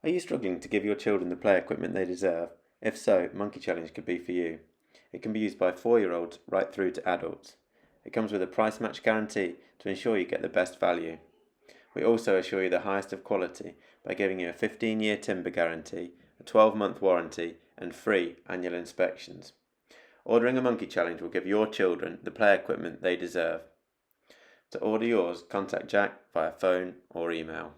Are you struggling to give your children the play equipment they deserve? If so, Monkey Challenge could be for you. It can be used by 4-year-olds right through to adults. It comes with a price match guarantee to ensure you get the best value. We also assure you the highest of quality by giving you a 15-year timber guarantee, a 12-month warranty, and free annual inspections. Ordering a Monkey Challenge will give your children the play equipment they deserve. To order yours, contact Jack via phone or email.